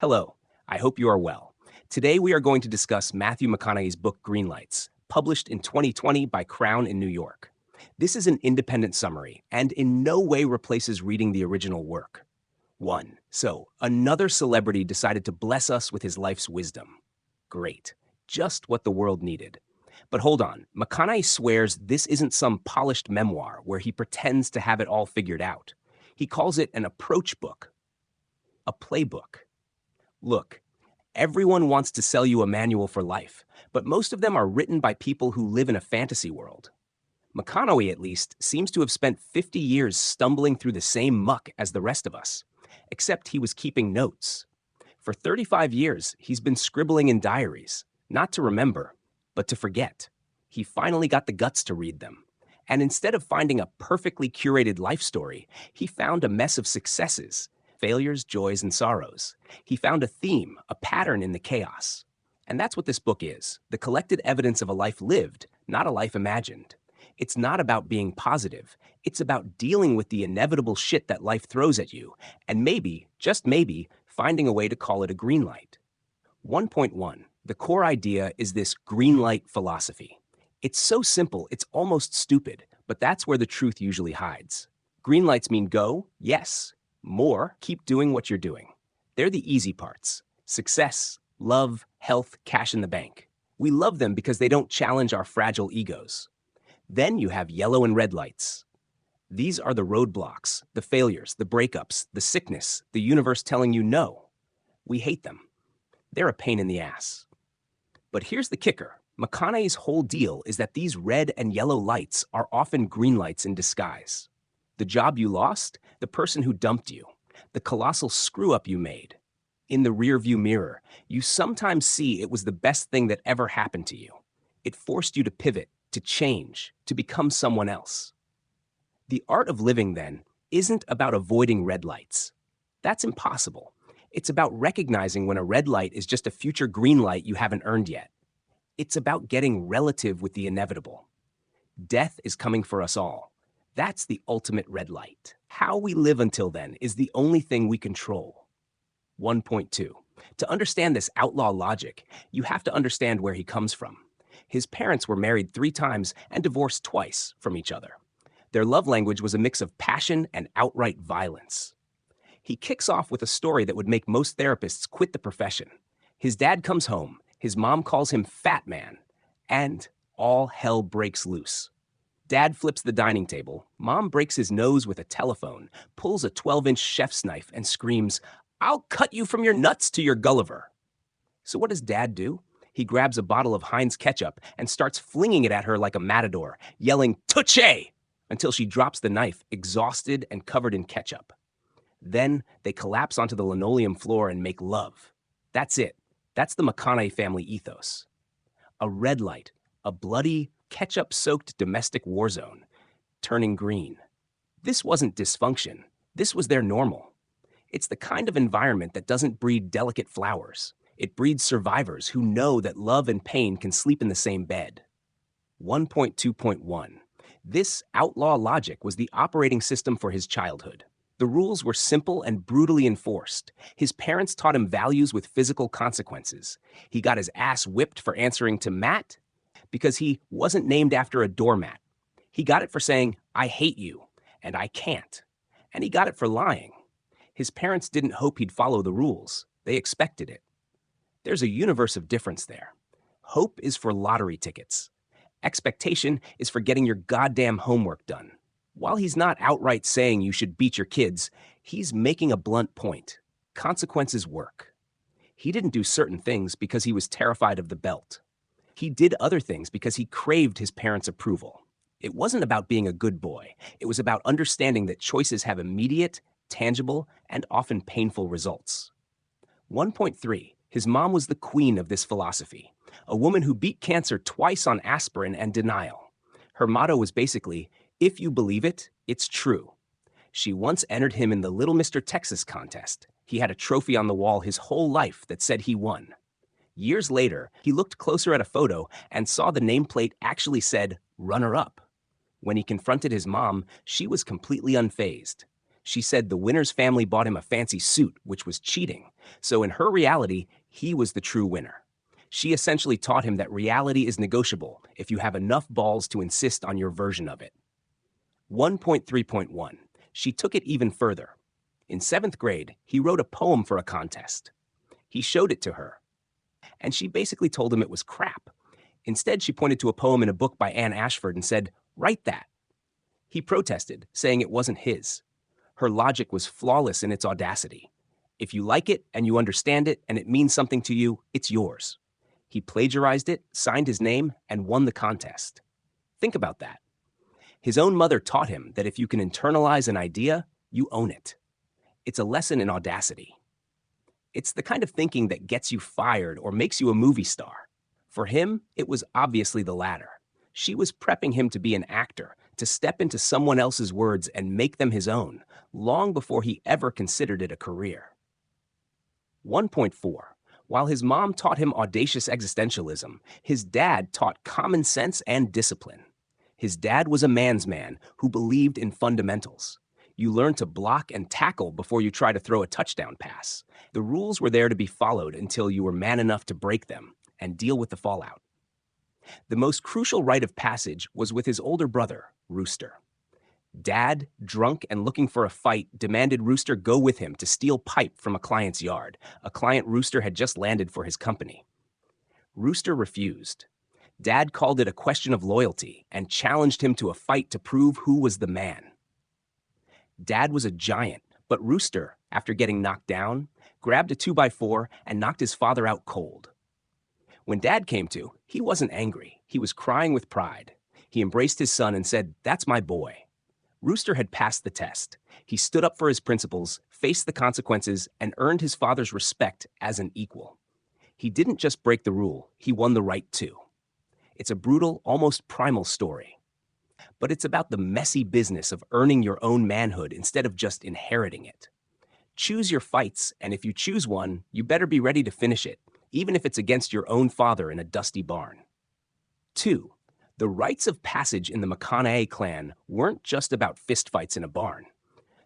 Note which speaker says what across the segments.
Speaker 1: Hello, I hope you are well. Today we are going to discuss Matthew McConaughey's book Greenlights, published in 2020 by Crown in New York. This is an independent summary and in no way replaces reading the original work. 1. So, another celebrity decided to bless us with his life's wisdom. Great. Just what the world needed. But hold on, McConaughey swears this isn't some polished memoir where he pretends to have it all figured out. He calls it an approach book, a playbook. Look, everyone wants to sell you a manual for life, but most of them are written by people who live in a fantasy world. McConaughey, at least, seems to have spent 50 years stumbling through the same muck as the rest of us, except he was keeping notes. For 35 years, he's been scribbling in diaries, not to remember, but to forget. He finally got the guts to read them. And instead of finding a perfectly curated life story, he found a mess of successes, failures, joys, and sorrows. He found a theme, a pattern in the chaos. And that's what this book is, the collected evidence of a life lived, not a life imagined. It's not about being positive. It's about dealing with the inevitable shit that life throws at you, and maybe, just maybe, finding a way to call it a green light. 1.1. The core idea is this green light philosophy. It's so simple, it's almost stupid, but that's where the truth usually hides. Green lights mean go, yes. More, keep doing what you're doing. They're the easy parts. Success, love, health, cash in the bank. We love them because they don't challenge our fragile egos. Then you have yellow and red lights. These are the roadblocks, the failures, the breakups, the sickness, the universe telling you no. We hate them. They're a pain in the ass. But here's the kicker. McConaughey's whole deal is that these red and yellow lights are often green lights in disguise. The job you lost, the person who dumped you, the colossal screw-up you made. In the rearview mirror, you sometimes see it was the best thing that ever happened to you. It forced you to pivot, to change, to become someone else. The art of living, then, isn't about avoiding red lights. That's impossible. It's about recognizing when a red light is just a future green light you haven't earned yet. It's about getting relative with the inevitable. Death is coming for us all. That's the ultimate red light. How we live until then is the only thing we control. 1.2. To understand this outlaw logic, you have to understand where he comes from. His parents were married 3 times and divorced twice from each other. Their love language was a mix of passion and outright violence. He kicks off with a story that would make most therapists quit the profession. His dad comes home, his mom calls him Fat Man, and all hell breaks loose. Dad flips the dining table, Mom breaks his nose with a telephone, pulls a 12-inch chef's knife, and screams, "I'll cut you from your nuts to your Gulliver." So what does Dad do? He grabs a bottle of Heinz ketchup and starts flinging it at her like a matador, yelling, "Touché!" until she drops the knife, exhausted and covered in ketchup. Then they collapse onto the linoleum floor and make love. That's it. That's the McConaughey family ethos. A red light, a bloody, ketchup-soaked domestic war zone, turning green. This wasn't dysfunction. This was their normal. It's the kind of environment that doesn't breed delicate flowers. It breeds survivors who know that love and pain can sleep in the same bed. 1.2.1. This outlaw logic was the operating system for his childhood. The rules were simple and brutally enforced. His parents taught him values with physical consequences. He got his ass whipped for answering to Matt because he wasn't named after a doormat. He got it for saying, "I hate you," and "I can't." And he got it for lying. His parents didn't hope he'd follow the rules. They expected it. There's a universe of difference there. Hope is for lottery tickets. Expectation is for getting your goddamn homework done. While he's not outright saying you should beat your kids, he's making a blunt point. Consequences work. He didn't do certain things because he was terrified of the belt. He did other things because he craved his parents' approval. It wasn't about being a good boy. It was about understanding that choices have immediate, tangible, and often painful results. 1.3. His mom was the queen of this philosophy, a woman who beat cancer twice on aspirin and denial. Her motto was basically, "If you believe it, it's true." She once entered him in the Little Mr. Texas contest. He had a trophy on the wall his whole life that said he won. Years later, he looked closer at a photo and saw the nameplate actually said, "runner-up." When he confronted his mom, she was completely unfazed. She said the winner's family bought him a fancy suit, which was cheating. So in her reality, he was the true winner. She essentially taught him that reality is negotiable if you have enough balls to insist on your version of it. 1.3.1. She took it even further. In 7th grade, he wrote a poem for a contest. He showed it to her, and she basically told him it was crap. Instead, she pointed to a poem in a book by Anne Ashford and said, "Write that." He protested, saying it wasn't his. Her logic was flawless in its audacity. If you like it and you understand it and it means something to you, it's yours. He plagiarized it, signed his name, and won the contest. Think about that. His own mother taught him that if you can internalize an idea, you own it. It's a lesson in audacity. It's the kind of thinking that gets you fired or makes you a movie star. For him, it was obviously the latter. She was prepping him to be an actor, to step into someone else's words and make them his own, long before he ever considered it a career. 1.4. While his mom taught him audacious existentialism, his dad taught common sense and discipline. His dad was a man's man who believed in fundamentals. You learn to block and tackle before you try to throw a touchdown pass. The rules were there to be followed until you were man enough to break them and deal with the fallout. The most crucial rite of passage was with his older brother, Rooster. Dad, drunk and looking for a fight, demanded Rooster go with him to steal pipe from a client's yard, a client Rooster had just landed for his company. Rooster refused. Dad called it a question of loyalty and challenged him to a fight to prove who was the man. Dad was a giant, but Rooster, after getting knocked down, grabbed a 2x4 and knocked his father out cold. When Dad came to, he wasn't angry. He was crying with pride. He embraced his son and said, "That's my boy." Rooster had passed the test. He stood up for his principles, faced the consequences, and earned his father's respect as an equal. He didn't just break the rule, he won the right too. It's a brutal, almost primal story. But it's about the messy business of earning your own manhood instead of just inheriting it. Choose your fights, and if you choose one, you better be ready to finish it, even if it's against your own father in a dusty barn. 2. The rites of passage in the McConaughey clan weren't just about fistfights in a barn.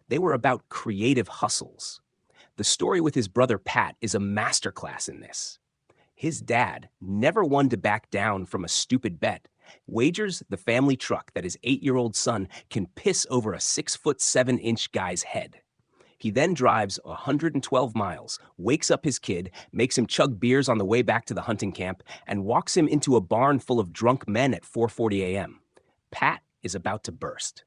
Speaker 1: They were about creative hustles. The story with his brother Pat is a masterclass in this. His dad, never one to back down from a stupid bet, wagers the family truck that his 8-year-old son can piss over a 6'7" guy's head. He then drives 112 miles, wakes up his kid, makes him chug beers on the way back to the hunting camp, and walks him into a barn full of drunk men at 4:40 a.m. Pat is about to burst.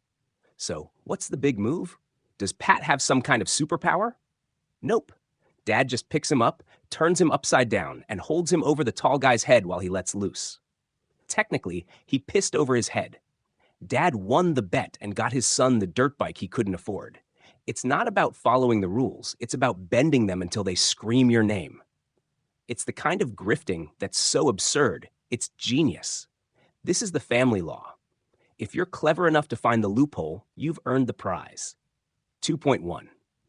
Speaker 1: So, what's the big move? Does Pat have some kind of superpower? Nope. Dad just picks him up, turns him upside down, and holds him over the tall guy's head while he lets loose. Technically, he pissed over his head. Dad won the bet and got his son the dirt bike he couldn't afford. It's not about following the rules, it's about bending them until they scream your name. It's the kind of grifting that's so absurd, it's genius. This is the family law. If you're clever enough to find the loophole, you've earned the prize. 2.1.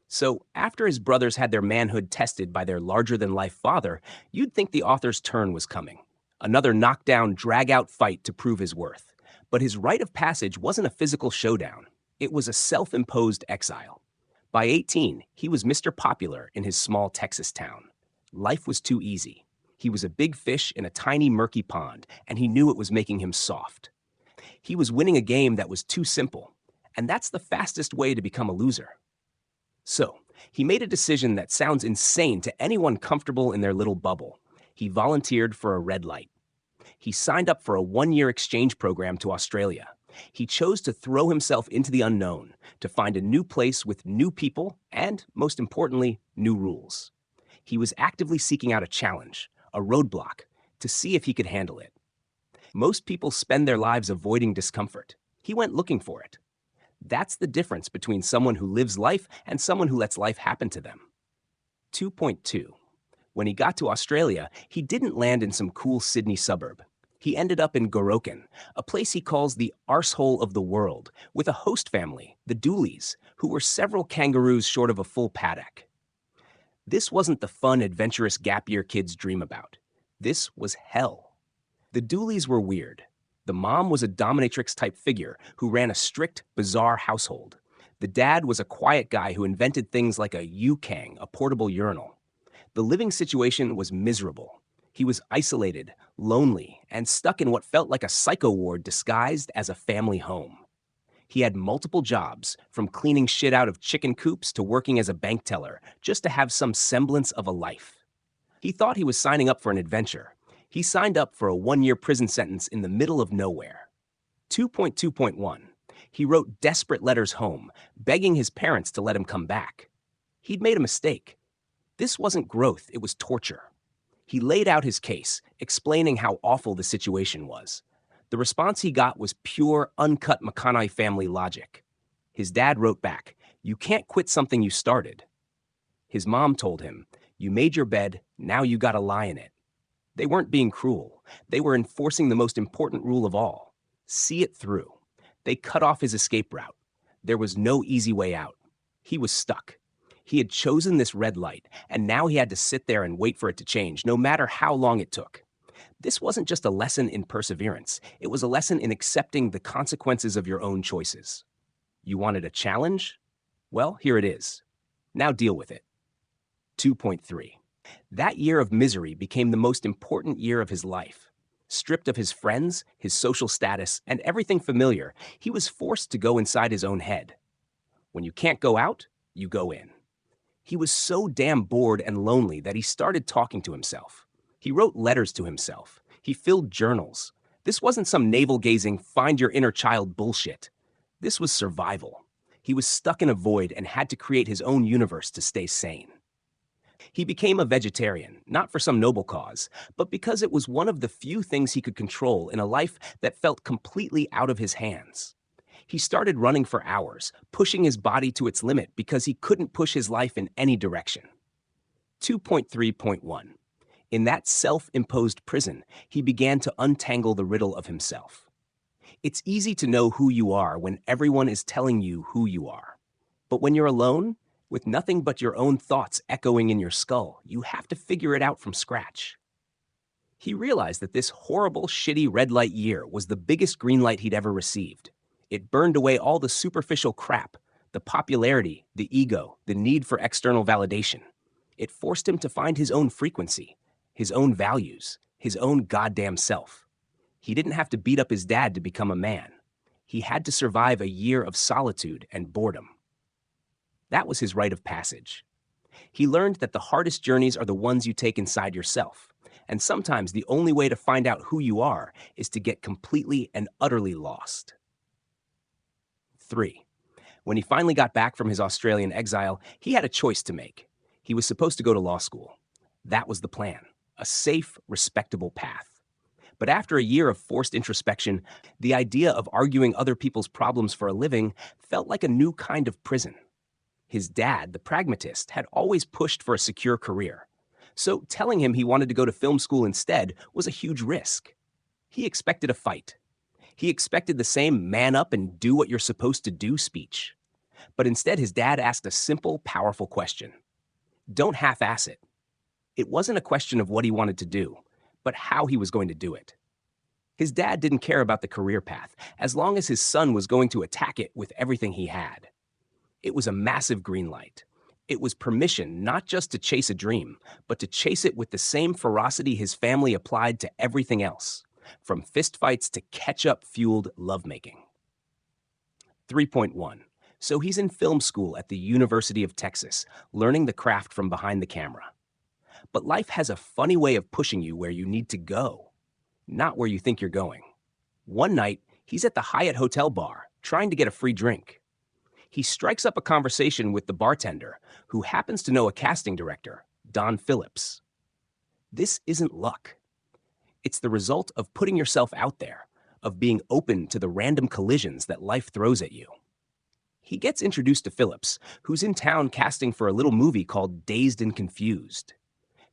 Speaker 1: So, after his brothers had their manhood tested by their larger-than-life father, you'd think the author's turn was coming. Another knockdown, drag-out fight to prove his worth. But his rite of passage wasn't a physical showdown. It was a self-imposed exile. By 18, he was Mr. Popular in his small Texas town. Life was too easy. He was a big fish in a tiny, murky pond, and he knew it was making him soft. He was winning a game that was too simple, and that's the fastest way to become a loser. So, he made a decision that sounds insane to anyone comfortable in their little bubble. He volunteered for a red light. He signed up for a 1-year exchange program to Australia. He chose to throw himself into the unknown, to find a new place with new people and, most importantly, new rules. He was actively seeking out a challenge, a roadblock, to see if he could handle it. Most people spend their lives avoiding discomfort. He went looking for it. That's the difference between someone who lives life and someone who lets life happen to them. 2.2. When he got to Australia, he didn't land in some cool Sydney suburb. He ended up in Gorokan, a place he calls the arsehole of the world, with a host family, the Dooleys, who were several kangaroos short of a full paddock. This wasn't the fun, adventurous gap year kids dream about. This was hell. The Dooleys were weird. The mom was a dominatrix-type figure who ran a strict, bizarre household. The dad was a quiet guy who invented things like a Yukang, a portable urinal. The living situation was miserable. He was isolated, lonely, and stuck in what felt like a psycho ward disguised as a family home. He had multiple jobs, from cleaning shit out of chicken coops to working as a bank teller, just to have some semblance of a life. He thought he was signing up for an adventure. He signed up for a 1-year prison sentence in the middle of nowhere. 2.2.1. He wrote desperate letters home, begging his parents to let him come back. He'd made a mistake. This wasn't growth, it was torture. He laid out his case, explaining how awful the situation was. The response he got was pure, uncut McConaughey family logic. His dad wrote back, "You can't quit something you started." His mom told him, "You made your bed, now you gotta lie in it." They weren't being cruel. They were enforcing the most important rule of all. See it through. They cut off his escape route. There was no easy way out. He was stuck. He had chosen this red light, and now he had to sit there and wait for it to change, no matter how long it took. This wasn't just a lesson in perseverance. It was a lesson in accepting the consequences of your own choices. You wanted a challenge? Well, here it is. Now deal with it. 2.3. That year of misery became the most important year of his life. Stripped of his friends, his social status, and everything familiar, he was forced to go inside his own head. When you can't go out, you go in. He was so damn bored and lonely that he started talking to himself. He wrote letters to himself. He filled journals. This wasn't some navel-gazing, find your inner child bullshit. This was survival. He was stuck in a void and had to create his own universe to stay sane. He became a vegetarian, not for some noble cause, but because it was one of the few things he could control in a life that felt completely out of his hands. He started running for hours, pushing his body to its limit because he couldn't push his life in any direction. 2.3.1. In that self-imposed prison, he began to untangle the riddle of himself. It's easy to know who you are when everyone is telling you who you are. But when you're alone, with nothing but your own thoughts echoing in your skull, you have to figure it out from scratch. He realized that this horrible, shitty red light year was the biggest green light he'd ever received. It burned away all the superficial crap, the popularity, the ego, the need for external validation. It forced him to find his own frequency, his own values, his own goddamn self. He didn't have to beat up his dad to become a man. He had to survive a year of solitude and boredom. That was his rite of passage. He learned that the hardest journeys are the ones you take inside yourself, and sometimes the only way to find out who you are is to get completely and utterly lost. 3. When he finally got back from his Australian exile, he had a choice to make. He was supposed to go to law school. That was the plan, a safe, respectable path. But after a year of forced introspection, the idea of arguing other people's problems for a living felt like a new kind of prison. His dad, the pragmatist, had always pushed for a secure career. So telling him he wanted to go to film school instead was a huge risk. He expected a fight. He expected the same man up and do what you're supposed to do speech. But instead, his dad asked a simple, powerful question. Don't half-ass it. It wasn't a question of what he wanted to do, but how he was going to do it. His dad didn't care about the career path, as long as his son was going to attack it with everything he had. It was a massive green light. It was permission not just to chase a dream, but to chase it with the same ferocity his family applied to everything else, from fistfights to ketchup-fueled lovemaking. 3.1. So he's in film school at the University of Texas, learning the craft from behind the camera. But life has a funny way of pushing you where you need to go, not where you think you're going. One night, he's at the Hyatt Hotel bar, trying to get a free drink. He strikes up a conversation with the bartender, who happens to know a casting director, Don Phillips. This isn't luck. It's the result of putting yourself out there, of being open to the random collisions that life throws at you. He gets introduced to Phillips, who's in town casting for a little movie called Dazed and Confused.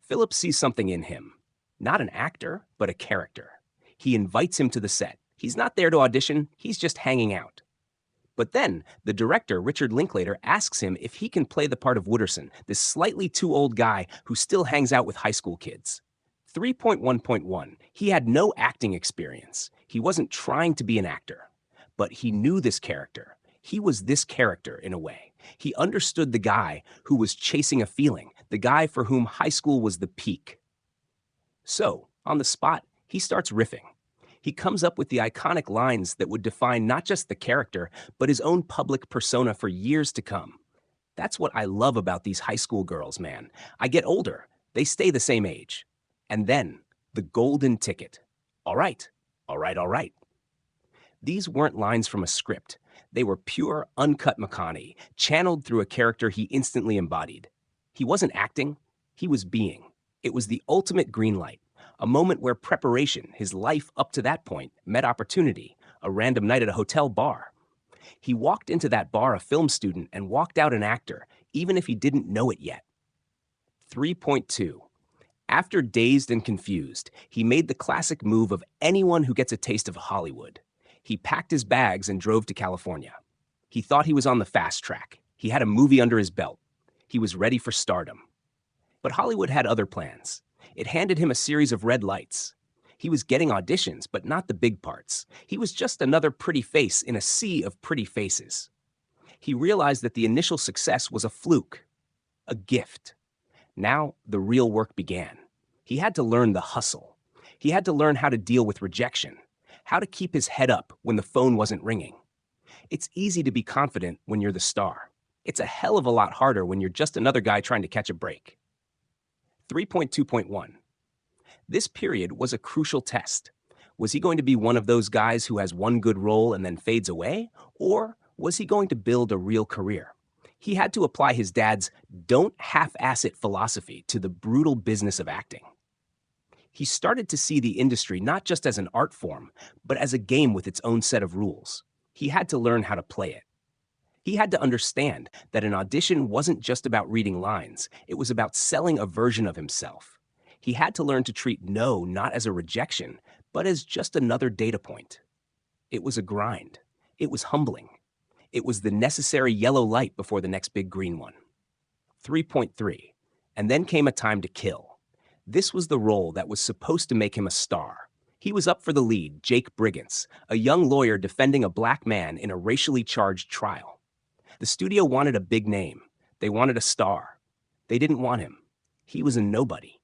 Speaker 1: Phillips sees something in him. Not an actor, but a character. He invites him to the set. He's not there to audition, he's just hanging out. But then, the director, Richard Linklater, asks him if he can play the part of Wooderson, this slightly too old guy who still hangs out with high school kids. 3.1.1. He had no acting experience. He wasn't trying to be an actor. But he knew this character. He was this character in a way. He understood the guy who was chasing a feeling, the guy for whom high school was the peak. So, on the spot, he starts riffing. He comes up with the iconic lines that would define not just the character, but his own public persona for years to come. That's what I love about these high school girls, man. I get older, they stay the same age. And then, the golden ticket. All right, all right, all right. These weren't lines from a script. They were pure, uncut McConaughey, channeled through a character he instantly embodied. He wasn't acting, he was being. It was the ultimate green light, a moment where preparation, his life up to that point, met opportunity, a random night at a hotel bar. He walked into that bar a film student and walked out an actor, even if he didn't know it yet. 3.2. After Dazed and Confused, he made the classic move of anyone who gets a taste of Hollywood. He packed his bags and drove to California. He thought he was on the fast track. He had a movie under his belt. He was ready for stardom. But Hollywood had other plans. It handed him a series of red lights. He was getting auditions, but not the big parts. He was just another pretty face in a sea of pretty faces. He realized that the initial success was a fluke, a gift. Now, the real work began. He had to learn the hustle. He had to learn how to deal with rejection, how to keep his head up when the phone wasn't ringing. It's easy to be confident when you're the star. It's a hell of a lot harder when you're just another guy trying to catch a break. 3.2.1. This period was a crucial test. Was he going to be one of those guys who has one good role and then fades away? Or was he going to build a real career? He had to apply his dad's "don't half-ass it" philosophy to the brutal business of acting. He started to see the industry not just as an art form, but as a game with its own set of rules. He had to learn how to play it. He had to understand that an audition wasn't just about reading lines, it was about selling a version of himself. He had to learn to treat no not as a rejection, but as just another data point. It was a grind. It was humbling. It was the necessary yellow light before the next big green one. 3.3. And then came A Time to Kill. This was the role that was supposed to make him a star. He was up for the lead, Jake Brigance, a young lawyer defending a black man in a racially charged trial. The studio wanted a big name. They wanted a star. They didn't want him. He was a nobody.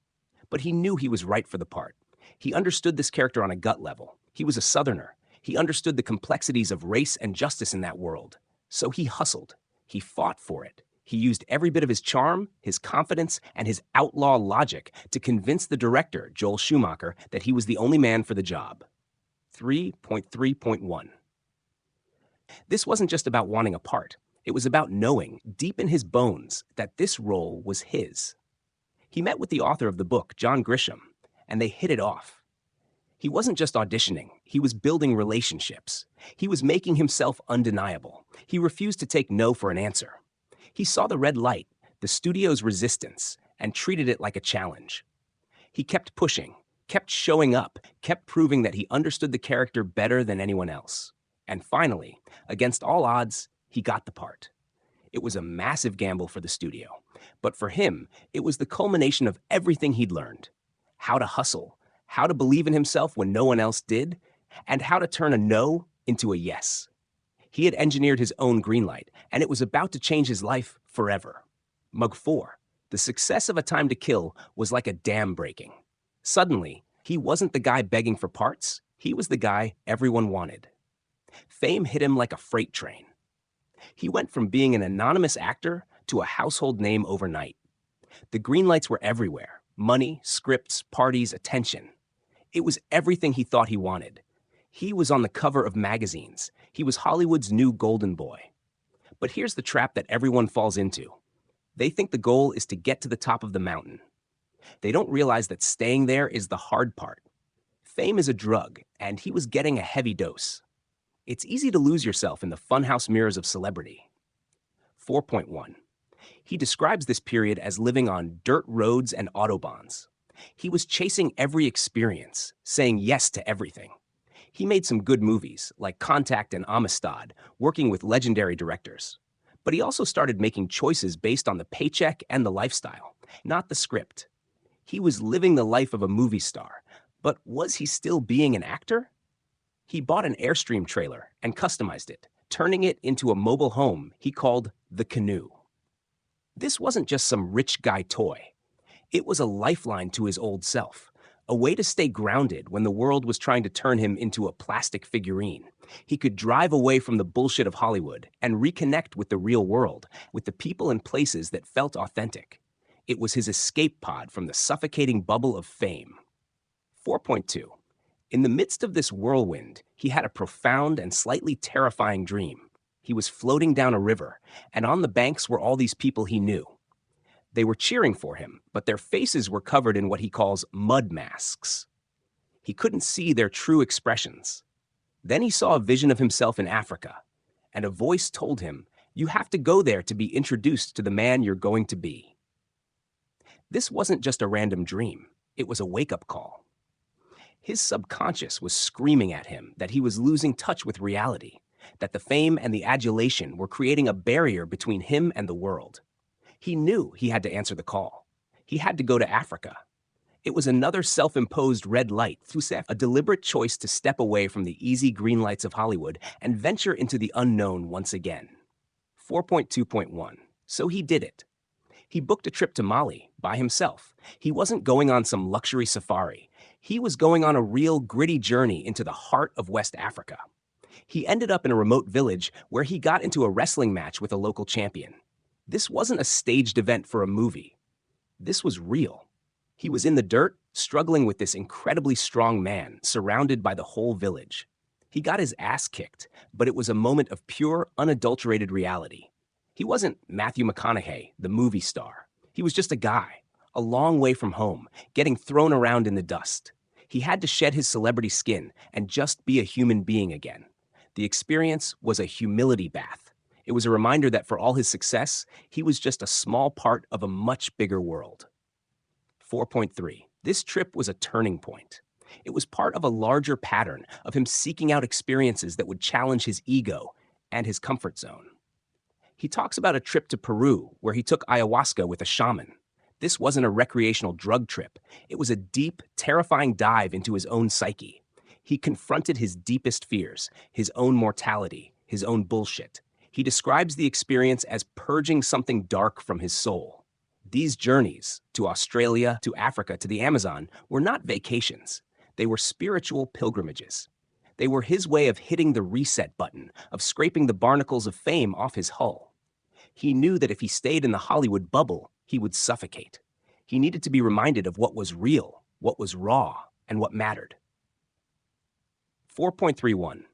Speaker 1: But he knew he was right for the part. He understood this character on a gut level. He was a Southerner. He understood the complexities of race and justice in that world. So he hustled. He fought for it. He used every bit of his charm, his confidence, and his outlaw logic to convince the director, Joel Schumacher, that he was the only man for the job. 3.3.1. This wasn't just about wanting a part. It was about knowing, deep in his bones, that this role was his. He met with the author of the book, John Grisham, and they hit it off. He wasn't just auditioning, he was building relationships. He was making himself undeniable. He refused to take no for an answer. He saw the red light, the studio's resistance, and treated it like a challenge. He kept pushing, kept showing up, kept proving that he understood the character better than anyone else. And finally, against all odds, he got the part. It was a massive gamble for the studio, but for him, it was the culmination of everything he'd learned. How to hustle, how to believe in himself when no one else did, and how to turn a no into a yes. He had engineered his own Greenlight, and it was about to change his life forever. Mug 4. The success of A Time to Kill was like a dam breaking. Suddenly, he wasn't the guy begging for parts, he was the guy everyone wanted. Fame hit him like a freight train. He went from being an anonymous actor to a household name overnight. The Greenlights were everywhere. Money, scripts, parties, attention. It was everything he thought he wanted. He was on the cover of magazines. He was Hollywood's new golden boy. But here's the trap that everyone falls into. They think the goal is to get to the top of the mountain. They don't realize that staying there is the hard part. Fame is a drug, and he was getting a heavy dose. It's easy to lose yourself in the funhouse mirrors of celebrity. 4.1. He describes this period as living on dirt roads and autobahns. He was chasing every experience, saying yes to everything. He made some good movies, like Contact and Amistad, working with legendary directors. But he also started making choices based on the paycheck and the lifestyle, not the script. He was living the life of a movie star, but was he still being an actor? He bought an Airstream trailer and customized it, turning it into a mobile home he called the Canoe. This wasn't just some rich guy toy. It was a lifeline to his old self, a way to stay grounded when the world was trying to turn him into a plastic figurine. He could drive away from the bullshit of Hollywood and reconnect with the real world, with the people and places that felt authentic. It was his escape pod from the suffocating bubble of fame. 4.2. In the midst of this whirlwind, he had a profound and slightly terrifying dream. He was floating down a river, and on the banks were all these people he knew. They were cheering for him, but their faces were covered in what he calls mud masks. He couldn't see their true expressions. Then he saw a vision of himself in Africa, and a voice told him, "You have to go there to be introduced to the man you're going to be." This wasn't just a random dream. It was a wake-up call. His subconscious was screaming at him that he was losing touch with reality, that the fame and the adulation were creating a barrier between him and the world. He knew he had to answer the call. He had to go to Africa. It was another self-imposed red light, a deliberate choice to step away from the easy green lights of Hollywood and venture into the unknown once again. 4.2.1. So he did it. He booked a trip to Mali by himself. He wasn't going on some luxury safari. He was going on a real gritty journey into the heart of West Africa. He ended up in a remote village where he got into a wrestling match with a local champion. This wasn't a staged event for a movie. This was real. He was in the dirt, struggling with this incredibly strong man, surrounded by the whole village. He got his ass kicked, but it was a moment of pure, unadulterated reality. He wasn't Matthew McConaughey, the movie star. He was just a guy, a long way from home, getting thrown around in the dust. He had to shed his celebrity skin and just be a human being again. The experience was a humility bath. It was a reminder that for all his success, he was just a small part of a much bigger world. 4.3. This trip was a turning point. It was part of a larger pattern of him seeking out experiences that would challenge his ego and his comfort zone. He talks about a trip to Peru where he took ayahuasca with a shaman. This wasn't a recreational drug trip. It was a deep, terrifying dive into his own psyche. He confronted his deepest fears, his own mortality, his own bullshit. He describes the experience as purging something dark from his soul. These journeys, to Australia, to Africa, to the Amazon, were not vacations. They were spiritual pilgrimages. They were his way of hitting the reset button, of scraping the barnacles of fame off his hull. He knew that if he stayed in the Hollywood bubble, he would suffocate. He needed to be reminded of what was real, what was raw, and what mattered. 4.31.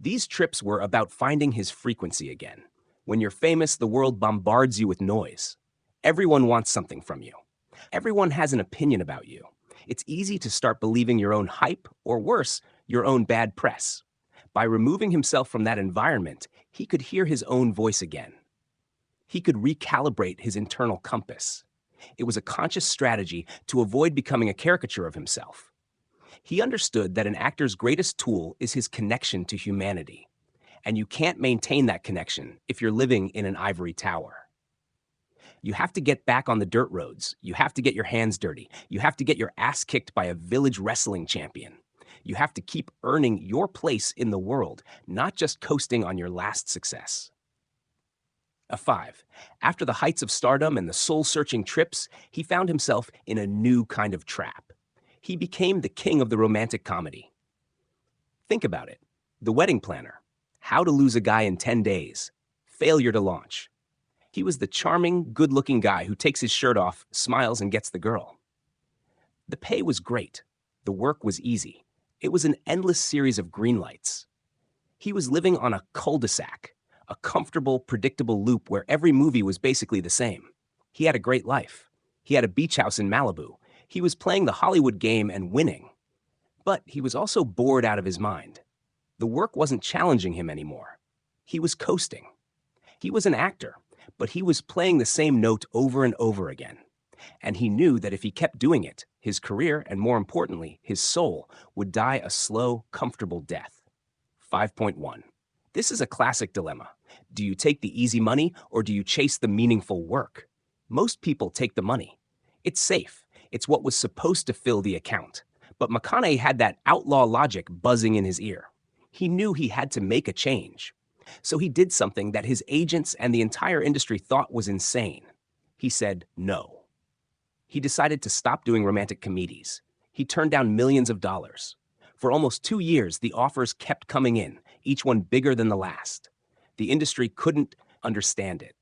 Speaker 1: These trips were about finding his frequency again. When you're famous, the world bombards you with noise. Everyone wants something from you. Everyone has an opinion about you. It's easy to start believing your own hype, or worse, your own bad press. By removing himself from that environment, he could hear his own voice again. He could recalibrate his internal compass. It was a conscious strategy to avoid becoming a caricature of himself. He understood that an actor's greatest tool is his connection to humanity, and you can't maintain that connection if you're living in an ivory tower. You have to get back on the dirt roads. You have to get your hands dirty. You have to get your ass kicked by a village wrestling champion. You have to keep earning your place in the world, not just coasting on your last success. A 5. After the heights of stardom and the soul-searching trips, he found himself in a new kind of trap. He became the king of the romantic comedy. Think about it. The Wedding Planner. How to Lose a Guy in 10 Days. Failure to launch. He was the charming, good-looking guy who takes his shirt off, smiles, and gets the girl. The pay was great. The work was easy. It was an endless series of Greenlights. He was living on a cul-de-sac, a comfortable, predictable loop where every movie was basically the same. He had a great life. He had a beach house in Malibu. He was playing the Hollywood game and winning. But he was also bored out of his mind. The work wasn't challenging him anymore. He was coasting. He was an actor, but he was playing the same note over and over again. And he knew that if he kept doing it, his career, and more importantly, his soul, would die a slow, comfortable death. 5.1. This is a classic dilemma. Do you take the easy money, or do you chase the meaningful work? Most people take the money. It's safe. It's what was supposed to fill the account. But McConaughey had that outlaw logic buzzing in his ear. He knew he had to make a change. So he did something that his agents and the entire industry thought was insane. He said no. He decided to stop doing romantic comedies. He turned down millions of dollars. For almost 2 years, the offers kept coming in, each one bigger than the last. The industry couldn't understand it.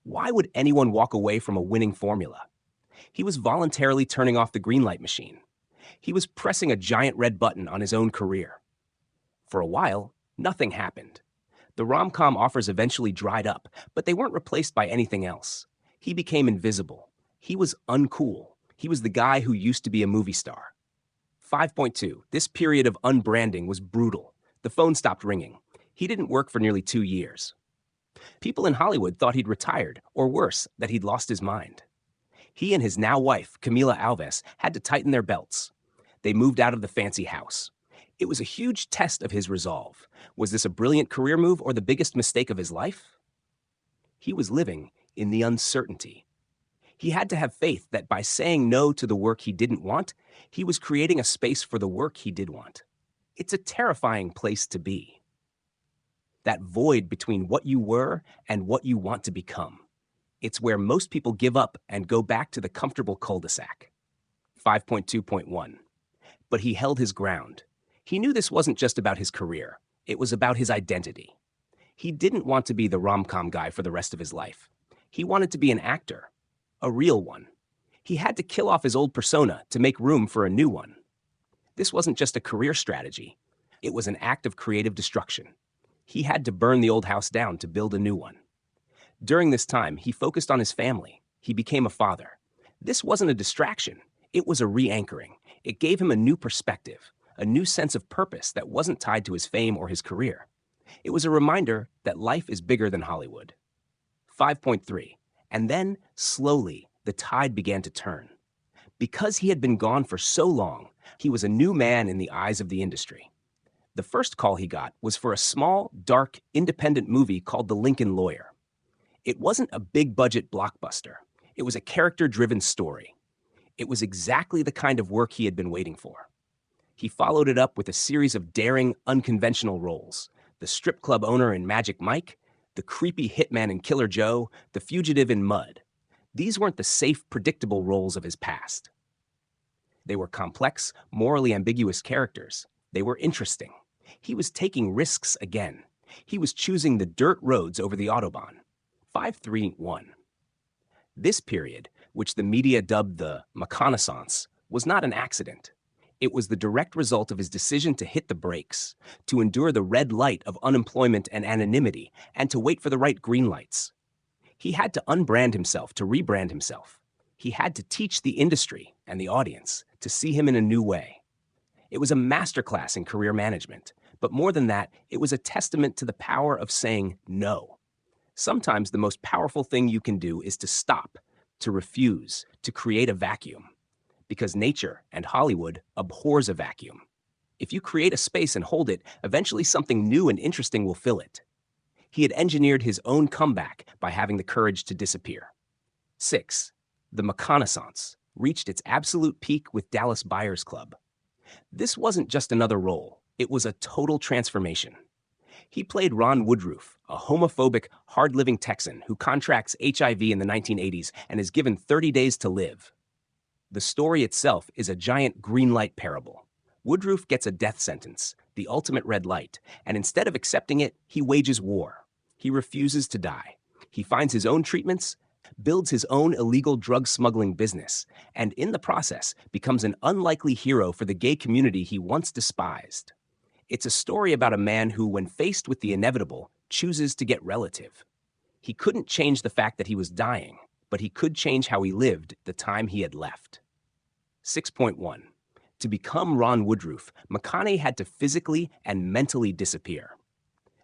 Speaker 1: Why would anyone walk away from a winning formula? He was voluntarily turning off the Greenlight machine. He was pressing a giant red button on his own career. For a while, nothing happened. The rom-com offers eventually dried up, but they weren't replaced by anything else. He became invisible. He was uncool. He was the guy who used to be a movie star. 5.2. This period of unbranding was brutal. The phone stopped ringing. He didn't work for nearly 2 years. People in Hollywood thought he'd retired, or worse, that he'd lost his mind. He and his now wife, Camila Alves, had to tighten their belts. They moved out of the fancy house. It was a huge test of his resolve. Was this a brilliant career move or the biggest mistake of his life? He was living in the uncertainty. He had to have faith that by saying no to the work he didn't want, he was creating a space for the work he did want. It's a terrifying place to be. That void between what you were and what you want to become. It's where most people give up and go back to the comfortable cul-de-sac. 5.2.1. But he held his ground. He knew this wasn't just about his career. It was about his identity. He didn't want to be the rom-com guy for the rest of his life. He wanted to be an actor, a real one. He had to kill off his old persona to make room for a new one. This wasn't just a career strategy. It was an act of creative destruction. He had to burn the old house down to build a new one. During this time, he focused on his family. He became a father. This wasn't a distraction. It was a re-anchoring. It gave him a new perspective, a new sense of purpose that wasn't tied to his fame or his career. It was a reminder that life is bigger than Hollywood. 5.3. And then, slowly, the tide began to turn. Because he had been gone for so long, he was a new man in the eyes of the industry. The first call he got was for a small, dark, independent movie called The Lincoln Lawyer. It wasn't a big-budget blockbuster. It was a character-driven story. It was exactly the kind of work he had been waiting for. He followed it up with a series of daring, unconventional roles. The strip club owner in Magic Mike, the creepy hitman in Killer Joe, the fugitive in Mud. These weren't the safe, predictable roles of his past. They were complex, morally ambiguous characters. They were interesting. He was taking risks again. He was choosing the dirt roads over the Autobahn. 5.3.1. This period, which the media dubbed the reconnaissance, was not an accident. It was the direct result of his decision to hit the brakes, to endure the red light of unemployment and anonymity, and to wait for the right green lights. He had to unbrand himself to rebrand himself. He had to teach the industry and the audience to see him in a new way. It was a masterclass in career management, but more than that, it was a testament to the power of saying no. Sometimes the most powerful thing you can do is to stop, to refuse, to create a vacuum. Because nature and Hollywood abhors a vacuum. If you create a space and hold it, eventually something new and interesting will fill it. He had engineered his own comeback by having the courage to disappear. 6. The reconnaissance reached its absolute peak with Dallas Buyers Club. This wasn't just another role. It was a total transformation. He played Ron Woodruff, a homophobic, hard-living Texan who contracts HIV in the 1980s and is given 30 days to live. The story itself is a giant green light parable. Woodruff gets a death sentence, the ultimate red light, and instead of accepting it, he wages war. He refuses to die. He finds his own treatments, builds his own illegal drug smuggling business, and in the process becomes an unlikely hero for the gay community he once despised. It's a story about a man who, when faced with the inevitable, chooses to get relative. He couldn't change the fact that he was dying, but he could change how he lived the time he had left. 6.1. To become Ron Woodruff, McConaughey had to physically and mentally disappear.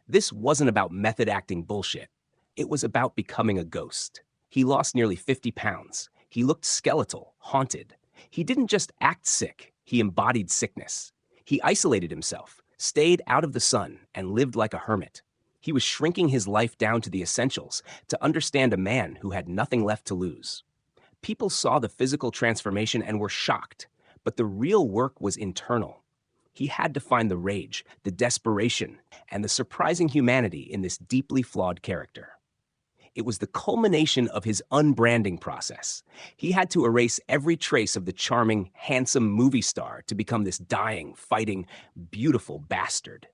Speaker 1: This wasn't about method acting bullshit. It was about becoming a ghost. He lost nearly 50 pounds. He looked skeletal, haunted. He didn't just act sick, he embodied sickness. He isolated himself, stayed out of the sun, and lived like a hermit. He was shrinking his life down to the essentials to understand a man who had nothing left to lose. People saw the physical transformation and were shocked, but the real work was internal. He had to find the rage, the desperation, and the surprising humanity in this deeply flawed character. It was the culmination of his unbranding process. He had to erase every trace of the charming, handsome movie star to become this dying, fighting, beautiful bastard.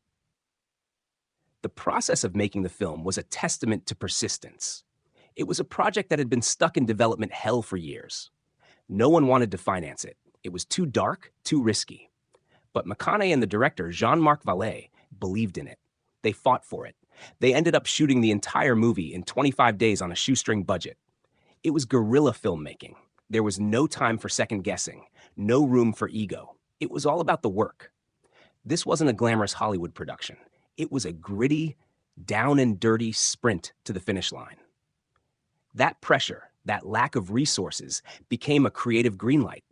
Speaker 1: The process of making the film was a testament to persistence. It was a project that had been stuck in development hell for years. No one wanted to finance it. It was too dark, too risky. But McConaughey and the director, Jean-Marc Vallée, believed in it. They fought for it. They ended up shooting the entire movie in 25 days on a shoestring budget. It was guerrilla filmmaking. There was no time for second guessing, no room for ego. It was all about the work. This wasn't a glamorous Hollywood production. It was a gritty, down and dirty sprint to the finish line. That pressure, that lack of resources, became a creative greenlight.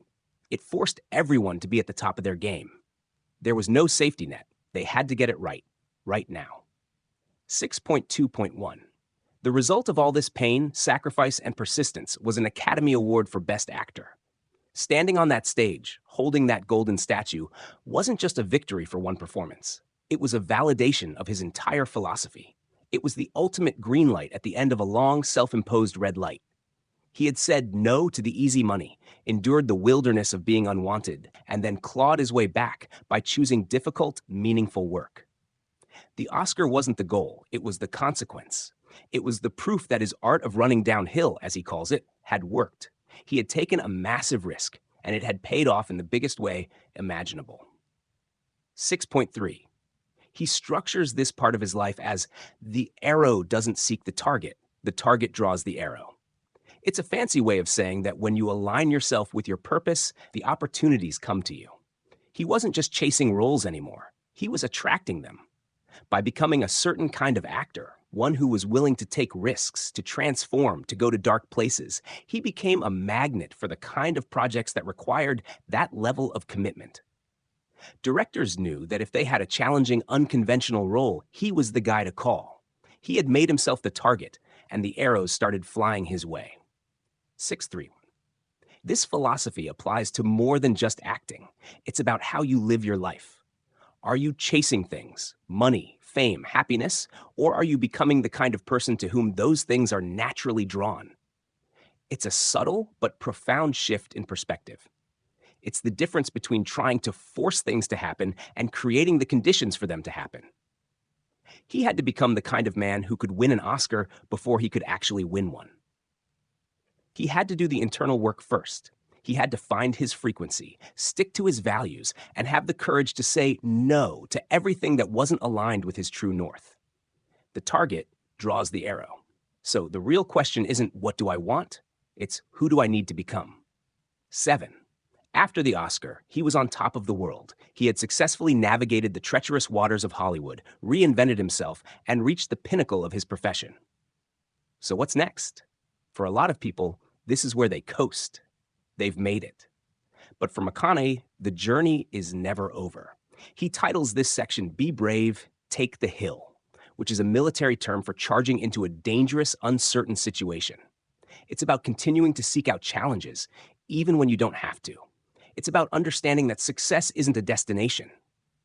Speaker 1: It forced everyone to be at the top of their game. There was no safety net. They had to get it right now. 6.2.1. The result of all this pain, sacrifice, and persistence was an Academy Award for Best Actor. Standing on that stage, holding that golden statue, wasn't just a victory for one performance. It was a validation of his entire philosophy. It was the ultimate green light at the end of a long, self-imposed red light. He had said no to the easy money, endured the wilderness of being unwanted, and then clawed his way back by choosing difficult, meaningful work. The Oscar wasn't the goal, it was the consequence. It was the proof that his art of running downhill, as he calls it, had worked. He had taken a massive risk, and it had paid off in the biggest way imaginable. 6.3. He structures this part of his life as the arrow doesn't seek the target draws the arrow. It's a fancy way of saying that when you align yourself with your purpose, the opportunities come to you. He wasn't just chasing roles anymore. He was attracting them. By becoming a certain kind of actor, one who was willing to take risks, to transform, to go to dark places, he became a magnet for the kind of projects that required that level of commitment. Directors knew that if they had a challenging, unconventional role, he was the guy to call. He had made himself the target, and the arrows started flying his way. 6.3. This philosophy applies to more than just acting. It's about how you live your life. Are you chasing things, money, fame, happiness, or are you becoming the kind of person to whom those things are naturally drawn? It's a subtle but profound shift in perspective. It's the difference between trying to force things to happen and creating the conditions for them to happen. He had to become the kind of man who could win an Oscar before he could actually win one. He had to do the internal work first. He had to find his frequency, stick to his values, and have the courage to say no to everything that wasn't aligned with his true north. The target draws the arrow. So the real question isn't what do I want? It's who do I need to become? 7. After the Oscar, he was on top of the world. He had successfully navigated the treacherous waters of Hollywood, reinvented himself, and reached the pinnacle of his profession. So what's next? For a lot of people, this is where they coast. They've made it. But for McConaughey, the journey is never over. He titles this section, Be Brave, Take the Hill, which is a military term for charging into a dangerous, uncertain situation. It's about continuing to seek out challenges, even when you don't have to. It's about understanding that success isn't a destination.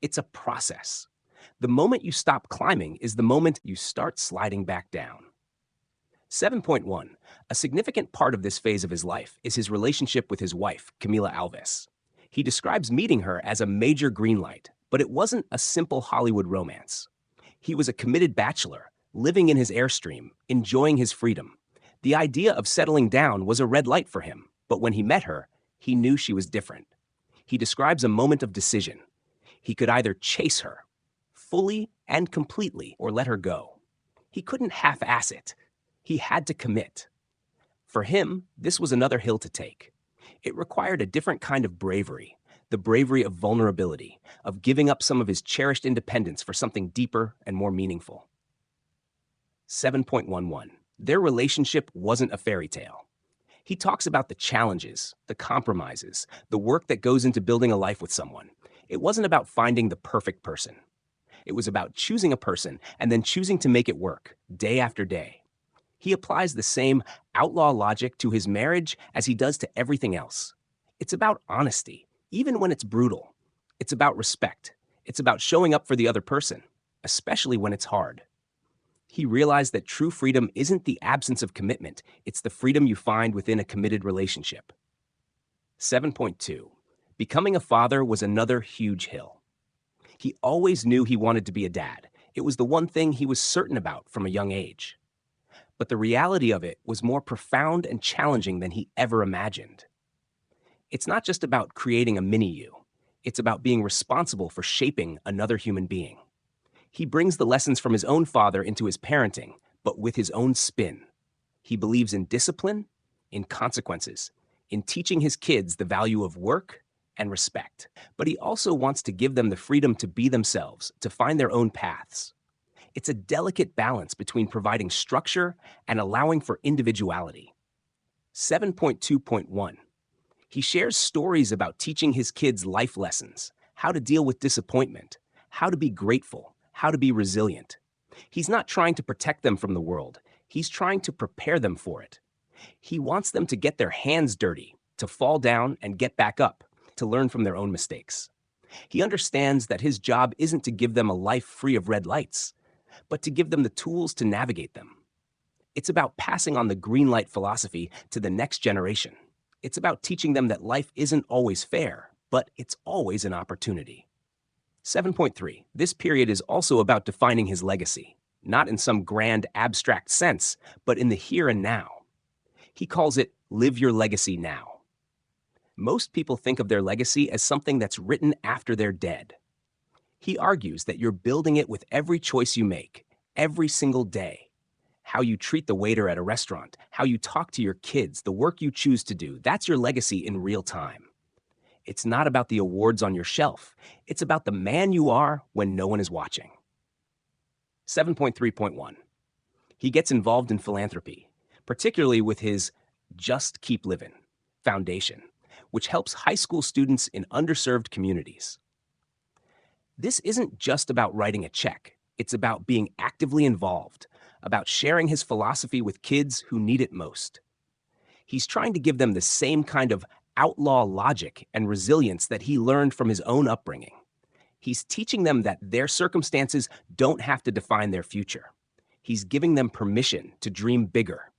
Speaker 1: It's a process. The moment you stop climbing is the moment you start sliding back down. 7.1. A significant part of this phase of his life is his relationship with his wife, Camila Alves. He describes meeting her as a major green light, but it wasn't a simple Hollywood romance. He was a committed bachelor, living in his airstream, enjoying his freedom. The idea of settling down was a red light for him, but when he met her, he knew she was different. He describes a moment of decision. He could either chase her, fully and completely, or let her go. He couldn't half-ass it. He had to commit. For him, this was another hill to take. It required a different kind of bravery, the bravery of vulnerability, of giving up some of his cherished independence for something deeper and more meaningful. 7.11. Their relationship wasn't a fairy tale. He talks about the challenges, the compromises, the work that goes into building a life with someone. It wasn't about finding the perfect person. It was about choosing a person and then choosing to make it work, day after day. He applies the same outlaw logic to his marriage as he does to everything else. It's about honesty, even when it's brutal. It's about respect. It's about showing up for the other person, especially when it's hard. He realized that true freedom isn't the absence of commitment, it's the freedom you find within a committed relationship. 7.2. Becoming a father was another huge hill. He always knew he wanted to be a dad. It was the one thing he was certain about from a young age. But the reality of it was more profound and challenging than he ever imagined. It's not just about creating a mini you. It's about being responsible for shaping another human being. He brings the lessons from his own father into his parenting, but with his own spin. He believes in discipline, in consequences, in teaching his kids the value of work and respect. But he also wants to give them the freedom to be themselves, to find their own paths. It's a delicate balance between providing structure and allowing for individuality. 7.2.1. He shares stories about teaching his kids life lessons, how to deal with disappointment, how to be grateful, how to be resilient. He's not trying to protect them from the world. He's trying to prepare them for it. He wants them to get their hands dirty, to fall down and get back up, to learn from their own mistakes. He understands that his job isn't to give them a life free of red lights, but to give them the tools to navigate them. It's about passing on the Greenlight philosophy to the next generation. It's about teaching them that life isn't always fair, but it's always an opportunity. 7.3. This period is also about defining his legacy, not in some grand abstract sense, but in the here and now. He calls it live your legacy now. Most people think of their legacy as something that's written after they're dead. He argues that you're building it with every choice you make, every single day. How you treat the waiter at a restaurant, how you talk to your kids, the work you choose to do, that's your legacy in real time. It's not about the awards on your shelf. It's about the man you are when no one is watching. 7.3.1. He gets involved in philanthropy, particularly with his Just Keep Livin' foundation, which helps high school students in underserved communities. This isn't just about writing a check. It's about being actively involved, about sharing his philosophy with kids who need it most. He's trying to give them the same kind of outlaw logic and resilience that he learned from his own upbringing. He's teaching them that their circumstances don't have to define their future. He's giving them permission to dream bigger,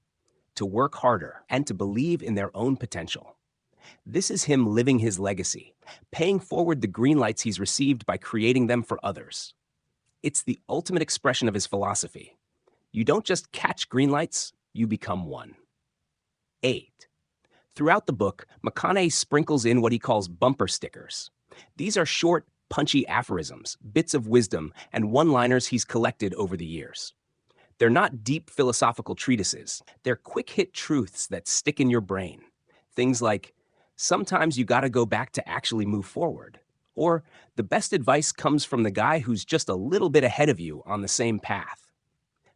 Speaker 1: to work harder, and to believe in their own potential. This is him living his legacy, paying forward the green lights he's received by creating them for others. It's the ultimate expression of his philosophy. You don't just catch green lights, you become one. 8. Throughout the book, McConaughey sprinkles in what he calls bumper stickers. These are short, punchy aphorisms, bits of wisdom, and one-liners he's collected over the years. They're not deep philosophical treatises. They're quick-hit truths that stick in your brain. Things like, sometimes you gotta go back to actually move forward. Or, the best advice comes from the guy who's just a little bit ahead of you on the same path.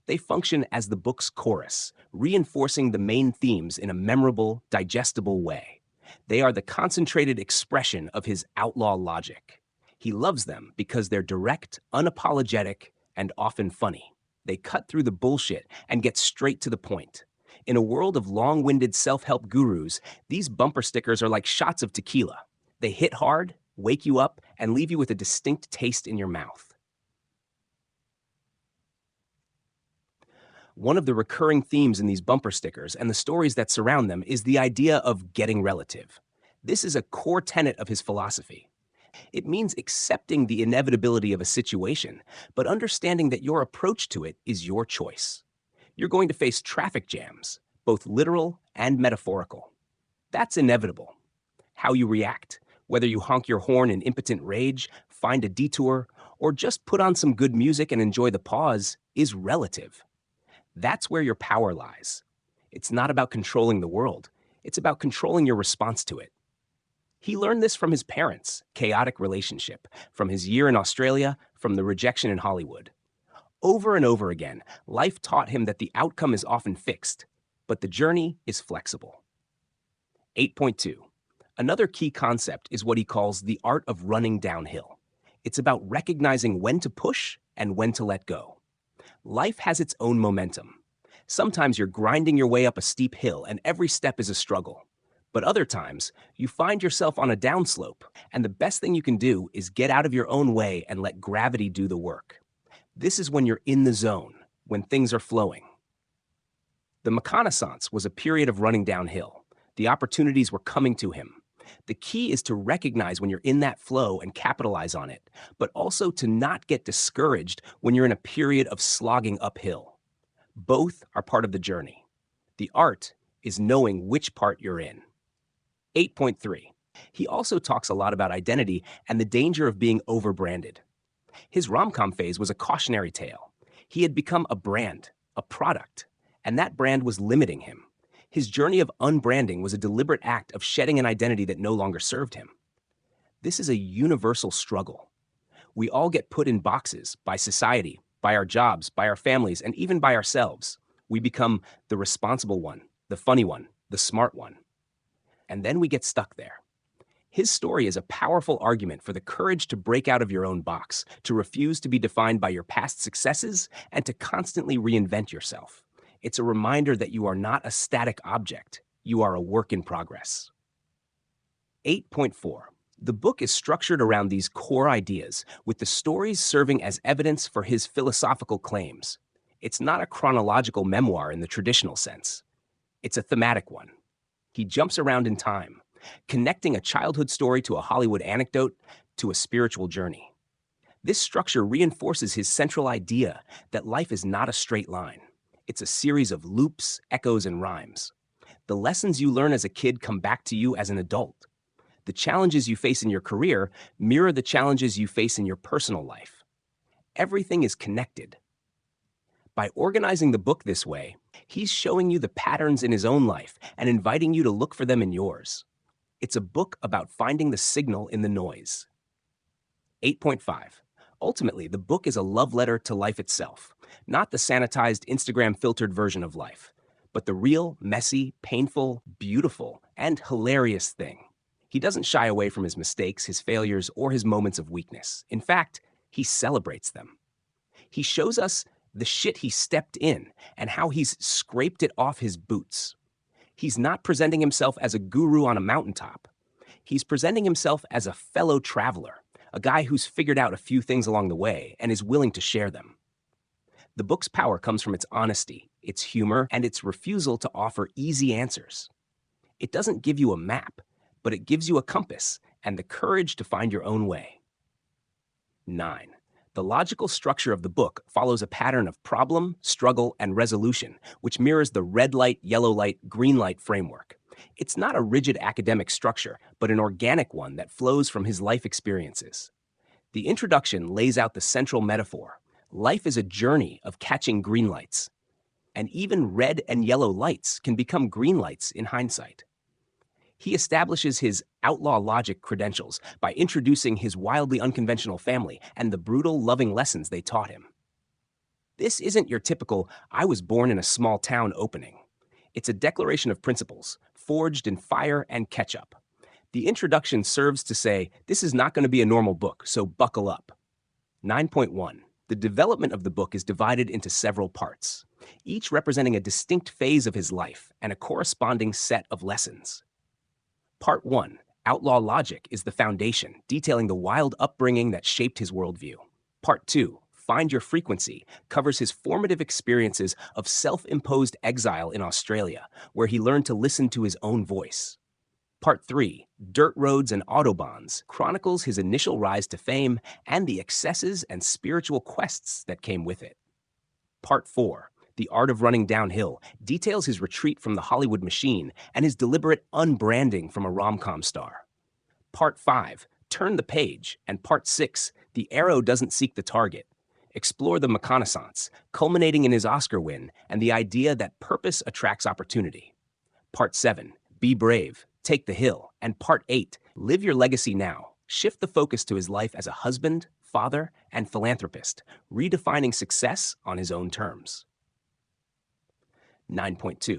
Speaker 1: They function as the book's chorus, reinforcing the main themes in a memorable, digestible way. They are the concentrated expression of his outlaw logic. He loves them because they're direct, unapologetic, and often funny. They cut through the bullshit and get straight to the point. In a world of long-winded self-help gurus, these bumper stickers are like shots of tequila. They hit hard, wake you up, and leave you with a distinct taste in your mouth. One of the recurring themes in these bumper stickers and the stories that surround them is the idea of getting relative. This is a core tenet of his philosophy. It means accepting the inevitability of a situation, but understanding that your approach to it is your choice. You're going to face traffic jams, both literal and metaphorical. That's inevitable. How you react, whether you honk your horn in impotent rage, find a detour, or just put on some good music and enjoy the pause, is relative. That's where your power lies. It's not about controlling the world. It's about controlling your response to it. He learned this from his parents' chaotic relationship, from his year in Australia, from the rejection in Hollywood. Over and over again, life taught him that the outcome is often fixed, but the journey is flexible. 8.2. Another key concept is what he calls the art of running downhill. It's about recognizing when to push and when to let go. Life has its own momentum. Sometimes you're grinding your way up a steep hill and every step is a struggle. But other times, you find yourself on a downslope, and the best thing you can do is get out of your own way and let gravity do the work. This is when you're in the zone, when things are flowing. The reconnaissance was a period of running downhill. The opportunities were coming to him. The key is to recognize when you're in that flow and capitalize on it, but also to not get discouraged when you're in a period of slogging uphill. Both are part of the journey. The art is knowing which part you're in. 8.3. He also talks a lot about identity and the danger of being overbranded. His rom-com phase was a cautionary tale. He had become a brand, a product, and that brand was limiting him. His journey of unbranding was a deliberate act of shedding an identity that no longer served him. This is a universal struggle. We all get put in boxes by society, by our jobs, by our families, and even by ourselves. We become the responsible one, the funny one, the smart one. And then we get stuck there. His story is a powerful argument for the courage to break out of your own box, to refuse to be defined by your past successes, and to constantly reinvent yourself. It's a reminder that you are not a static object. You are a work in progress. 8.4. The book is structured around these core ideas, with the stories serving as evidence for his philosophical claims. It's not a chronological memoir in the traditional sense. It's a thematic one. He jumps around in time, connecting a childhood story to a Hollywood anecdote to a spiritual journey. This structure reinforces his central idea that life is not a straight line. It's a series of loops, echoes, and rhymes. The lessons you learn as a kid come back to you as an adult. The challenges you face in your career mirror the challenges you face in your personal life. Everything is connected. By organizing the book this way, he's showing you the patterns in his own life and inviting you to look for them in yours. It's a book about finding the signal in the noise. 8.5. Ultimately, the book is a love letter to life itself, not the sanitized Instagram-filtered version of life, but the real, messy, painful, beautiful, and hilarious thing. He doesn't shy away from his mistakes, his failures, or his moments of weakness. In fact, he celebrates them. He shows us the shit he stepped in and how he's scraped it off his boots. He's not presenting himself as a guru on a mountaintop. He's presenting himself as a fellow traveler, a guy who's figured out a few things along the way and is willing to share them. The book's power comes from its honesty, its humor, and its refusal to offer easy answers. It doesn't give you a map, but it gives you a compass and the courage to find your own way. 9. The logical structure of the book follows a pattern of problem, struggle, and resolution, which mirrors the red light, yellow light, green light framework. It's not a rigid academic structure, but an organic one that flows from his life experiences. The introduction lays out the central metaphor. Life is a journey of catching green lights. And even red and yellow lights can become green lights in hindsight. He establishes his outlaw logic credentials by introducing his wildly unconventional family and the brutal, loving lessons they taught him. This isn't your typical, I was born in a small town opening. It's a declaration of principles, forged in fire and ketchup. The introduction serves to say, this is not going to be a normal book, so buckle up. 9.1. The development of the book is divided into several parts, each representing a distinct phase of his life and a corresponding set of lessons. Part 1, Outlaw Logic, is the foundation, detailing the wild upbringing that shaped his worldview. Part 2, Find Your Frequency, covers his formative experiences of self-imposed exile in Australia, where he learned to listen to his own voice. Part 3, Dirt Roads and Autobahns, chronicles his initial rise to fame and the excesses and spiritual quests that came with it. Part 4, The Art of Running Downhill, details his retreat from the Hollywood machine and his deliberate unbranding from a rom-com star. Part 5, Turn the Page, and Part 6, The Arrow Doesn't Seek the Target, explore the reconnaissance, culminating in his Oscar win and the idea that purpose attracts opportunity. Part 7, Be Brave, Take the Hill, and Part 8, Live Your Legacy Now, shift the focus to his life as a husband, father, and philanthropist, redefining success on his own terms. 9.2.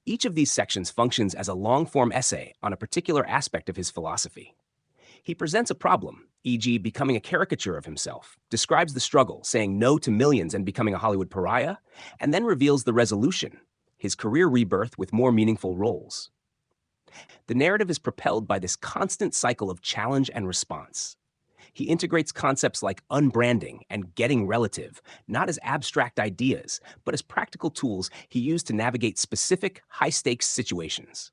Speaker 1: Each of these sections functions as a long-form essay on a particular aspect of his philosophy. He presents a problem, e.g. becoming a caricature of himself, describes the struggle, saying no to millions and becoming a Hollywood pariah, and then reveals the resolution, his career rebirth with more meaningful roles. The narrative is propelled by this constant cycle of challenge and response. He integrates concepts like unbranding and getting relative, not as abstract ideas, but as practical tools he used to navigate specific, high-stakes situations.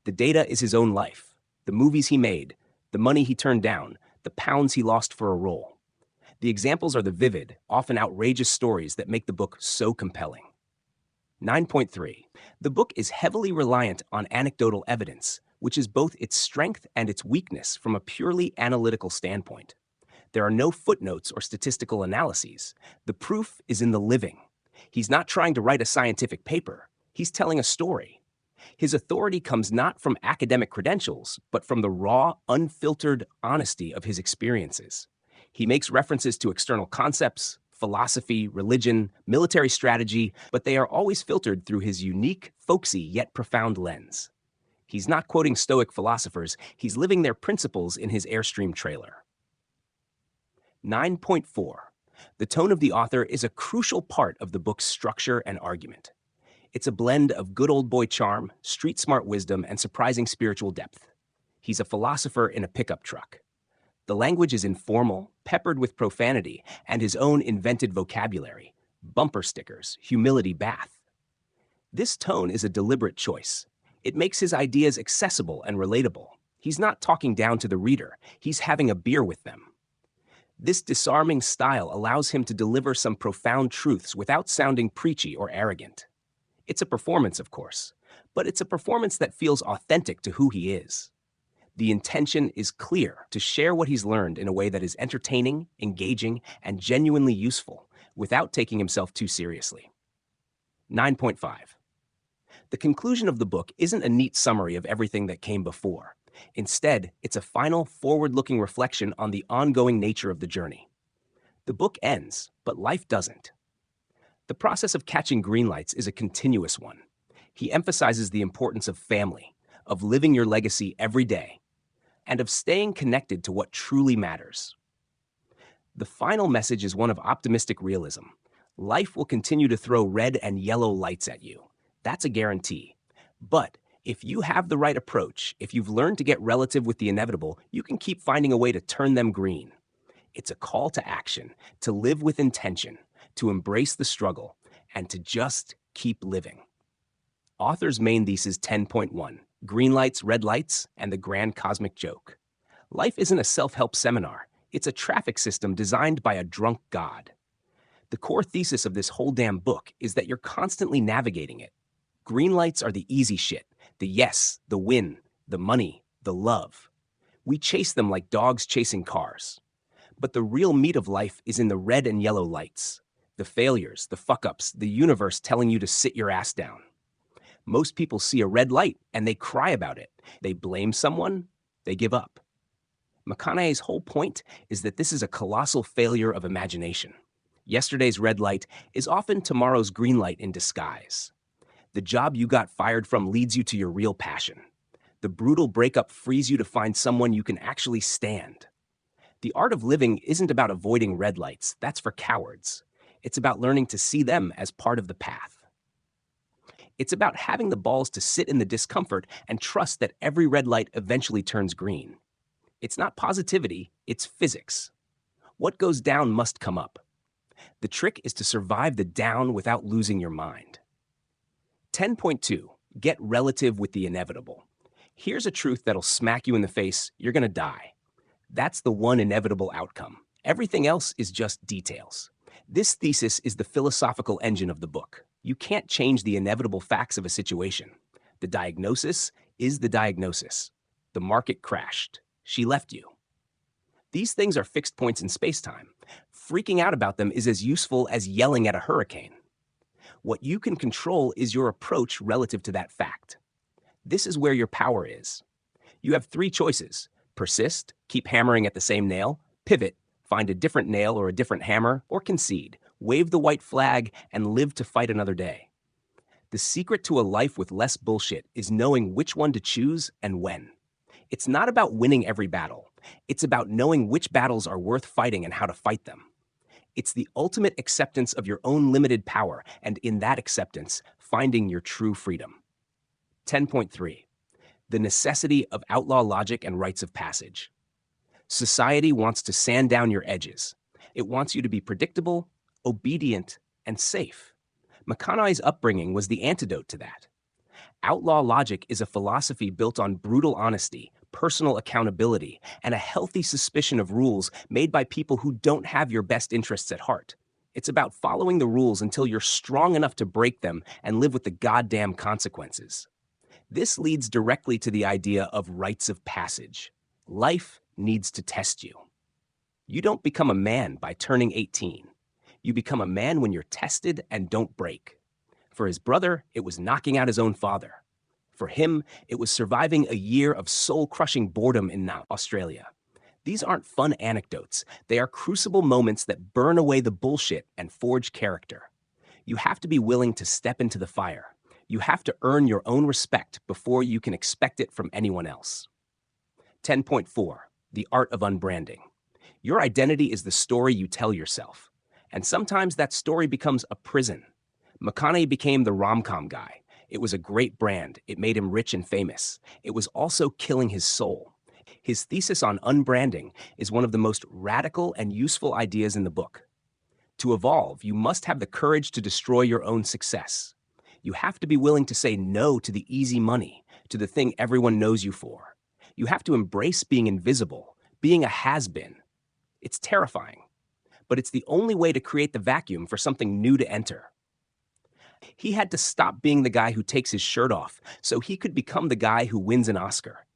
Speaker 1: The data is his own life, the movies he made, the money he turned down, the pounds he lost for a role. The examples are the vivid, often outrageous stories that make the book so compelling. 9.3. The book is heavily reliant on anecdotal evidence, which is both its strength and its weakness from a purely analytical standpoint. There are no footnotes or statistical analyses. The proof is in the living. He's not trying to write a scientific paper. He's telling a story. His authority comes not from academic credentials, but from the raw, unfiltered honesty of his experiences. He makes references to external concepts, philosophy, religion, military strategy, but they are always filtered through his unique, folksy, yet profound lens. He's not quoting Stoic philosophers, he's living their principles in his Airstream trailer. 9.4. The tone of the author is a crucial part of the book's structure and argument. It's a blend of good old boy charm, street-smart wisdom, and surprising spiritual depth. He's a philosopher in a pickup truck. The language is informal, peppered with profanity, and his own invented vocabulary, bumper stickers, humility bath. This tone is a deliberate choice. It makes his ideas accessible and relatable. He's not talking down to the reader, he's having a beer with them. This disarming style allows him to deliver some profound truths without sounding preachy or arrogant. It's a performance, of course, but it's a performance that feels authentic to who he is. The intention is clear to share what he's learned in a way that is entertaining, engaging, and genuinely useful without taking himself too seriously. 9.5. The conclusion of the book isn't a neat summary of everything that came before. Instead, it's a final, forward-looking reflection on the ongoing nature of the journey. The book ends, but life doesn't. The process of catching Greenlights is a continuous one. He emphasizes the importance of family, of living your legacy every day, and of staying connected to what truly matters. The final message is one of optimistic realism. Life will continue to throw red and yellow lights at you. That's a guarantee. But if you have the right approach, if you've learned to get relative with the inevitable, you can keep finding a way to turn them green. It's a call to action, to live with intention, to embrace the struggle, and to just keep living. Author's main thesis 10.1, Greenlights, Red Lights, and the Grand Cosmic Joke. Life isn't a self-help seminar. It's a traffic system designed by a drunk god. The core thesis of this whole damn book is that you're constantly navigating it. Greenlights are the easy shit, the yes, the win, the money, the love. We chase them like dogs chasing cars. But the real meat of life is in the red and yellow lights. The failures, the fuck-ups, the universe telling you to sit your ass down. Most people see a red light and they cry about it. They blame someone, they give up. McConaughey's whole point is that this is a colossal failure of imagination. Yesterday's red light is often tomorrow's green light in disguise. The job you got fired from leads you to your real passion. The brutal breakup frees you to find someone you can actually stand. The art of living isn't about avoiding red lights. That's for cowards. It's about learning to see them as part of the path. It's about having the balls to sit in the discomfort and trust that every red light eventually turns green. It's not positivity, it's physics. What goes down must come up. The trick is to survive the down without losing your mind. 10.2. Get relative with the inevitable. Here's a truth that'll smack you in the face. You're gonna die. That's the one inevitable outcome. Everything else is just details. This thesis is the philosophical engine of the book. You can't change the inevitable facts of a situation. The diagnosis is the diagnosis. The market crashed. She left you. These things are fixed points in space-time. Freaking out about them is as useful as yelling at a hurricane. What you can control is your approach relative to that fact. This is where your power is. You have three choices: persist, keep hammering at the same nail, pivot, find a different nail or a different hammer, or concede, wave the white flag, and live to fight another day. The secret to a life with less bullshit is knowing which one to choose and when. It's not about winning every battle. It's about knowing which battles are worth fighting and how to fight them. It's the ultimate acceptance of your own limited power, and in that acceptance, finding your true freedom. 10.3. the necessity of outlaw logic and rites of passage. Society wants to sand down your edges. It wants you to be predictable, obedient, and safe. McConaughey's upbringing was the antidote to that. Outlaw logic is a philosophy built on brutal honesty, personal accountability, and a healthy suspicion of rules made by people who don't have your best interests at heart. It's about following the rules until you're strong enough to break them and live with the goddamn consequences. This leads directly to the idea of rites of passage. Life needs to test you. You don't become a man by turning 18. You become a man when you're tested and don't break. For his brother, it was knocking out his own father. For him, it was surviving a year of soul-crushing boredom in Australia. These aren't fun anecdotes. They are crucible moments that burn away the bullshit and forge character. You have to be willing to step into the fire. You have to earn your own respect before you can expect it from anyone else. 10.4. The art of unbranding. Your identity is the story you tell yourself. And sometimes that story becomes a prison. McConaughey became the rom-com guy. It was a great brand. It made him rich and famous. It was also killing his soul. His thesis on unbranding is one of the most radical and useful ideas in the book. To evolve, you must have the courage to destroy your own success. You have to be willing to say no to the easy money, to the thing everyone knows you for. You have to embrace being invisible, being a has-been. It's terrifying, but it's the only way to create the vacuum for something new to enter. He had to stop being the guy who takes his shirt off so he could become the guy who wins an Oscar.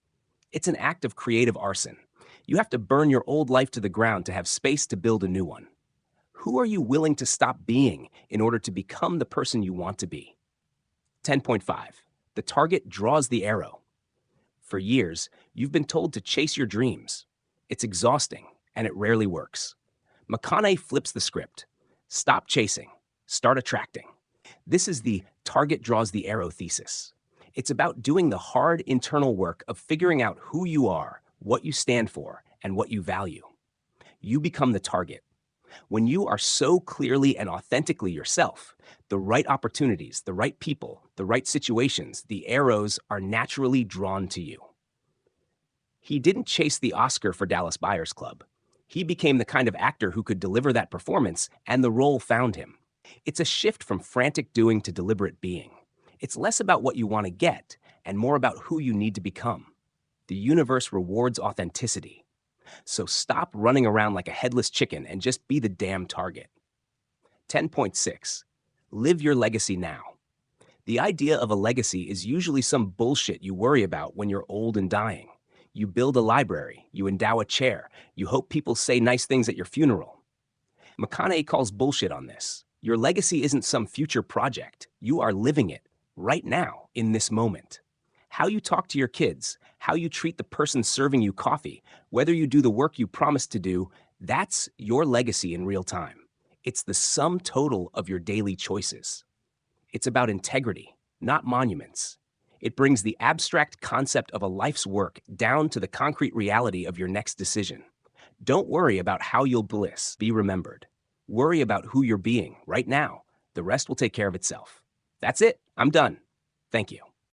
Speaker 1: It's an act of creative arson. You have to burn your old life to the ground to have space to build a new one. Who are you willing to stop being in order to become the person you want to be? 10.5. The target draws the arrow. For years, you've been told to chase your dreams. It's exhausting, and it rarely works. McConaughey flips the script. Stop chasing. Start attracting. This is the target draws the arrow thesis. It's about doing the hard internal work of figuring out who you are, what you stand for, and what you value. You become the target. When you are so clearly and authentically yourself, the right opportunities, the right people, the right situations, the arrows are naturally drawn to you. He didn't chase the Oscar for Dallas Buyers Club. He became the kind of actor who could deliver that performance, and the role found him. It's a shift from frantic doing to deliberate being. It's less about what you want to get and more about who you need to become. The universe rewards authenticity. So stop running around like a headless chicken and just be the damn target. 10.6. Live your legacy now. The idea of a legacy is usually some bullshit you worry about when you're old and dying. You build a library, you endow a chair, you hope people say nice things at your funeral. McConaughey calls bullshit on this. Your legacy isn't some future project. You are living it right now in this moment. How you talk to your kids, how you treat the person serving you coffee, whether you do the work you promised to do, that's your legacy in real time. It's the sum total of your daily choices. It's about integrity, not monuments. It brings the abstract concept of a life's work down to the concrete reality of your next decision. Don't worry about how you'll be remembered. Worry about who you're being right now. The rest will take care of itself. That's it. I'm done. Thank you.